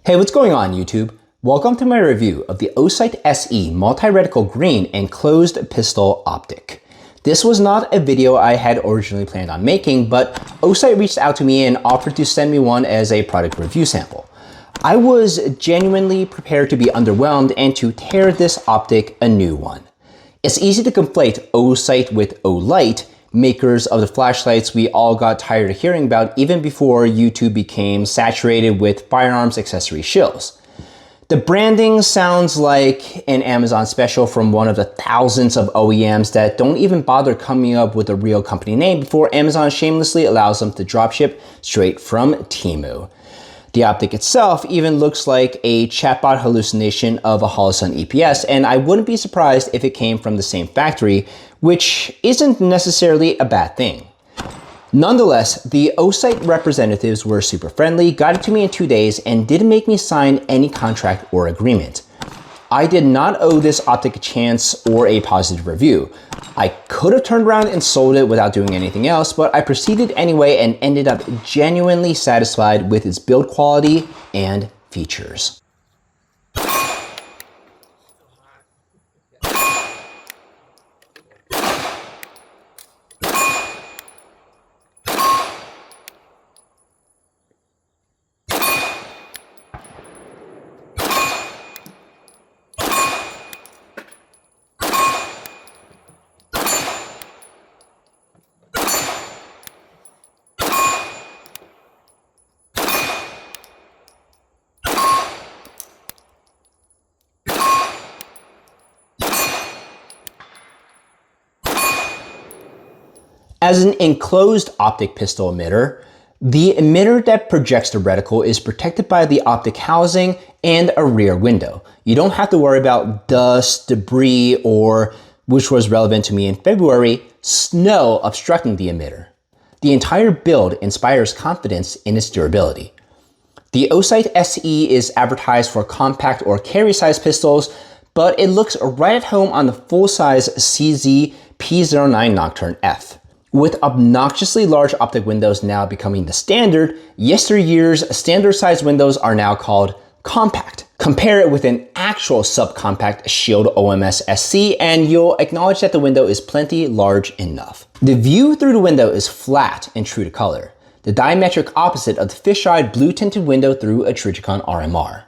Hey, what's going on YouTube? Welcome to my review of the OSight SE Multi-Reticle Green Enclosed Pistol Optic. This was not a video I had originally planned on making, but OSight reached out to me and offered to send me one as a product review sample. I was genuinely prepared to be underwhelmed and to tear this optic a new one. It's easy to conflate OSight with OLight, makers of the flashlights we all got tired of hearing about even before YouTube became saturated with firearms accessory shills. The branding sounds like an Amazon special from one of the thousands of OEMs that don't even bother coming up with a real company name before Amazon shamelessly allows them to dropship straight from Temu. The optic itself even looks like a chatbot hallucination of a Holosun EPS, and I wouldn't be surprised if it came from the same factory, which isn't necessarily a bad thing. Nonetheless, the OSight representatives were super friendly, got it to me in 2 days, and didn't make me sign any contract or agreement. I did not owe this optic a chance or a positive review. I could have turned around and sold it without doing anything else, but I proceeded anyway and ended up genuinely satisfied with its build quality and features. As an enclosed optic pistol emitter, the emitter that projects the reticle is protected by the optic housing and a rear window. You don't have to worry about dust, debris, or, which was relevant to me in February, snow obstructing the emitter. The entire build inspires confidence in its durability. The OSight SE is advertised for compact or carry-size pistols, but it looks right at home on the full-size CZ P-09 Nocturne F. With obnoxiously large optic windows now becoming the standard, yesteryear's standard-sized windows are now called compact. Compare it with an actual subcompact Shield OMS SC and you'll acknowledge that the window is plenty large enough. The view through the window is flat and true to color, the diametric opposite of the fish-eyed blue-tinted window through a Trijicon RMR.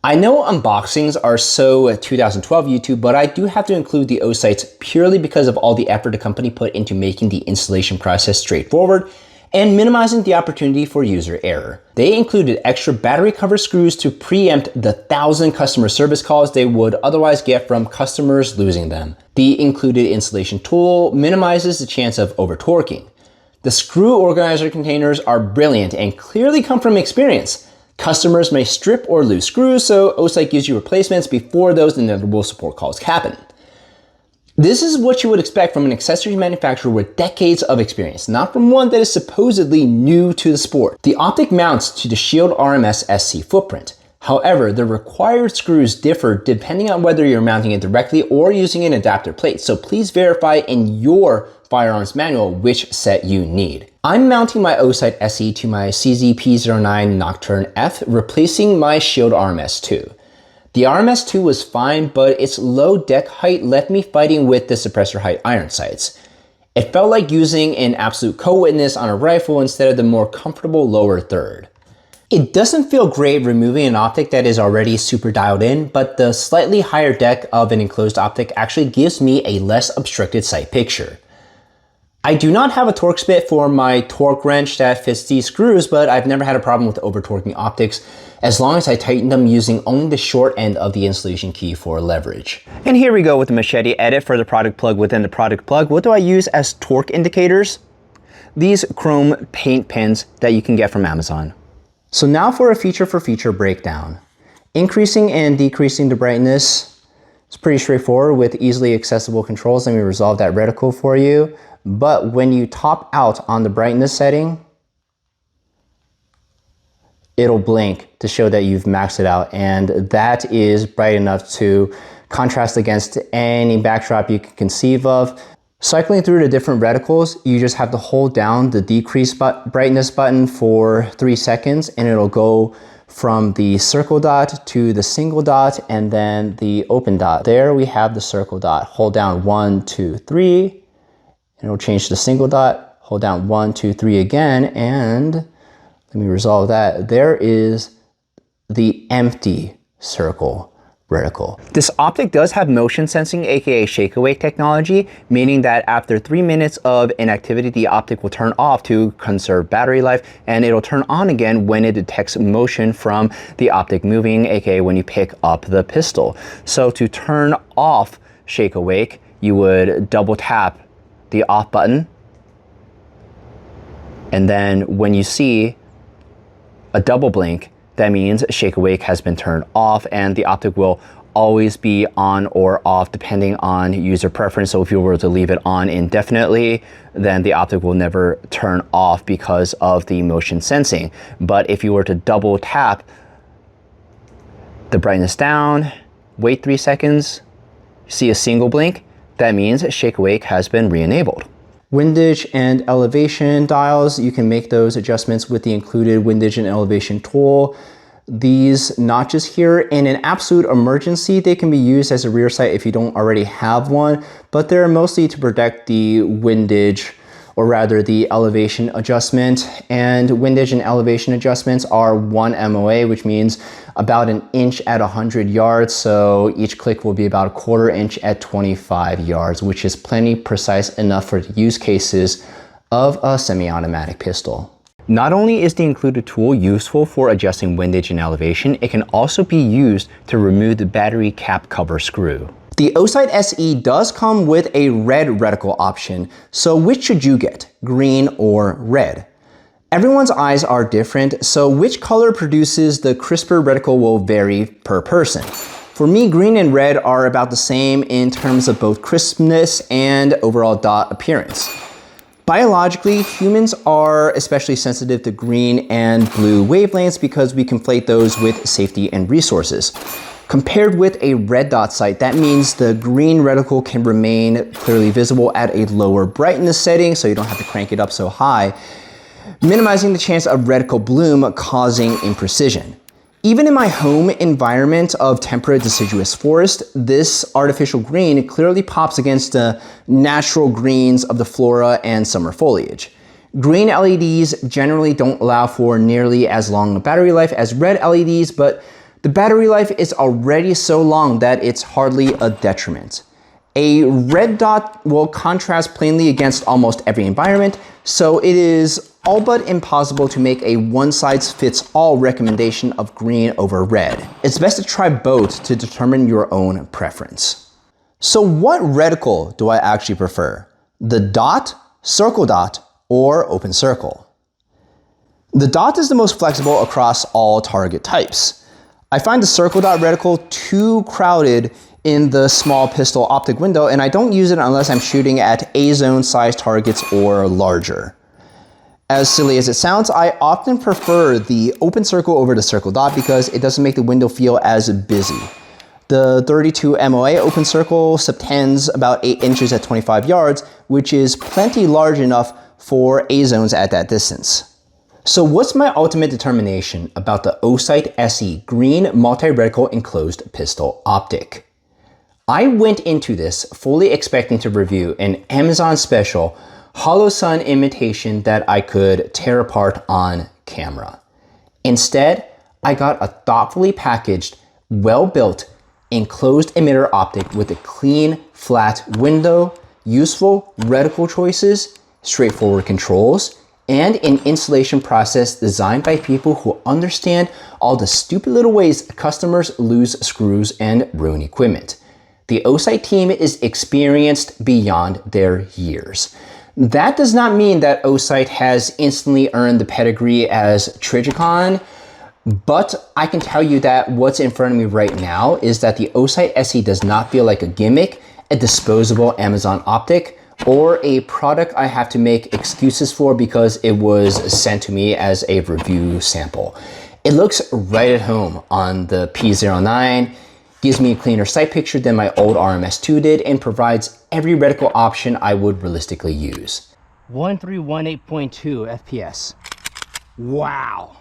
I know unboxings are so 2012 YouTube, but I do have to include the OSights purely because of all the effort the company put into making the installation process straightforward and minimizing the opportunity for user error. They included extra battery cover screws to preempt the 1,000 customer service calls they would otherwise get from customers losing them. The included installation tool minimizes the chance of over-torquing. The screw organizer containers are brilliant and clearly come from experience. Customers may strip or lose screws, so OSight gives you replacements before those inevitable support calls happen. This is what you would expect from an accessories manufacturer with decades of experience, not from one that is supposedly new to the sport. The optic mounts to the Shield RMS SC footprint. However, the required screws differ depending on whether you're mounting it directly or using an adapter plate, so please verify in your firearms manual which set you need. I'm mounting my OSight SE to my CZ P-09 Nocturne F, replacing my Shield RMS2. The RMS2 was fine, but its low deck height left me fighting with the suppressor height iron sights. It felt like using an absolute co-witness on a rifle instead of the more comfortable lower third. It doesn't feel great removing an optic that is already super dialed in, but the slightly higher deck of an enclosed optic actually gives me a less obstructed sight picture. I do not have a torque spit for my torque wrench that fits these screws, but I've never had a problem with over-torquing optics as long as I tighten them using only the short end of the installation key for leverage. And here we go with the machete edit for the product plug within the product plug. What do I use as torque indicators? These chrome paint pens that you can get from Amazon. So now for a feature breakdown. Increasing and decreasing the brightness is pretty straightforward with easily accessible controls. Let me resolve that reticle for you. But when you top out on the brightness setting, it'll blink to show that you've maxed it out, and that is bright enough to contrast against any backdrop you can conceive of. Cycling through the different reticles, you just have to hold down the decrease brightness button for 3 seconds and it'll go from the circle dot to the single dot and then the open dot. There we have the circle dot. Hold down 1, 2, 3, and it'll change to the single dot. Hold down 1, 2, 3 again, and let me resolve that. There is the empty circle reticle. This optic does have motion sensing, aka shake awake technology, meaning that after 3 minutes of inactivity, the optic will turn off to conserve battery life, and it'll turn on again when it detects motion from the optic moving, aka when you pick up the pistol. So to turn off shake awake, you would double tap the off button, and then when you see a double blink, that means shake awake has been turned off, and the optic will always be on or off depending on user preference. So if you were to leave it on indefinitely, then the optic will never turn off because of the motion sensing. But if you were to double tap the brightness down, wait 3 seconds, see a single blink, that means shake awake has been re-enabled. Windage and elevation dials, you can make those adjustments with the included windage and elevation tool. These notches here, in an absolute emergency, they can be used as a rear sight if you don't already have one, but they're mostly to protect the windage, or rather the elevation adjustment. And windage and elevation adjustments are 1 MOA, which means about 1 inch at 100 yards. So each click will be about 1/4 inch at 25 yards, which is plenty precise enough for the use cases of a semi-automatic pistol. Not only is the included tool useful for adjusting windage and elevation, it can also be used to remove the battery cap cover screw. The OSight SE does come with a red reticle option, so which should you get, green or red? Everyone's eyes are different, so which color produces the crisper reticle will vary per person. For me, green and red are about the same in terms of both crispness and overall dot appearance. Biologically, humans are especially sensitive to green and blue wavelengths because we conflate those with safety and resources. Compared with a red dot sight, that means the green reticle can remain clearly visible at a lower brightness setting, so you don't have to crank it up so high, minimizing the chance of reticle bloom causing imprecision. Even in my home environment of temperate deciduous forest, this artificial green clearly pops against the natural greens of the flora and summer foliage. Green LEDs generally don't allow for nearly as long a battery life as red LEDs, but the battery life is already so long that it's hardly a detriment. A red dot will contrast plainly against almost every environment, so it is all but impossible to make a one-size-fits-all recommendation of green over red. It's best to try both to determine your own preference. So what reticle do I actually prefer? The dot, circle dot, or open circle? The dot is the most flexible across all target types. I find the circle dot reticle too crowded in the small pistol optic window, and I don't use it unless I'm shooting at A-zone size targets or larger. As silly as it sounds, I often prefer the open circle over the circle dot because it doesn't make the window feel as busy. The 32 MOA open circle subtends about 8 inches at 25 yards, which is plenty large enough for A-zones at that distance. So what's my ultimate determination about the OSight SE green multi-reticle enclosed pistol optic? I went into this fully expecting to review an Amazon special Hollow Sun imitation that I could tear apart on camera. Instead, I got a thoughtfully packaged, well-built, enclosed emitter optic with a clean, flat window, useful reticle choices, straightforward controls, and an installation process designed by people who understand all the stupid little ways customers lose screws and ruin equipment. The OSight team is experienced beyond their years. That does not mean that OSight has instantly earned the pedigree as Trigicon, but I can tell you that what's in front of me right now is that the OSight SE does not feel like a gimmick, a disposable Amazon optic, or a product I have to make excuses for because it was sent to me as a review sample. It looks right at home on the P-09, gives me a cleaner sight picture than my old RMS2 did, and provides every reticle option I would realistically use. 1318.2 FPS. Wow.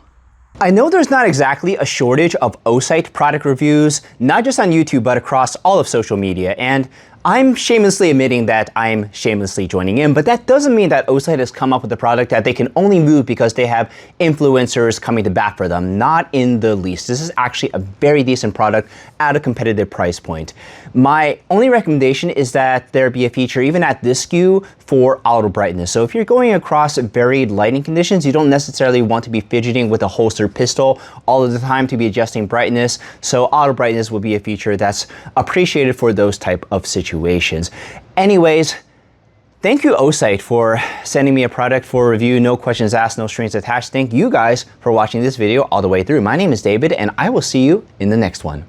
I know there's not exactly a shortage of OSight product reviews, not just on YouTube, but across all of social media. And I'm shamelessly admitting that I'm shamelessly joining in, but that doesn't mean that OSight has come up with a product that they can only move because they have influencers coming to bat for them. Not in the least. This is actually a very decent product at a competitive price point. My only recommendation is that there be a feature, even at this SKU, for auto brightness. So if you're going across varied lighting conditions, you don't necessarily want to be fidgeting with a holstered pistol all of the time to be adjusting brightness. So auto brightness will be a feature that's appreciated for those type of situations. Anyways, thank you OSight for sending me a product for review. No questions asked, no strings attached. Thank you guys for watching this video all the way through. My name is David and I will see you in the next one.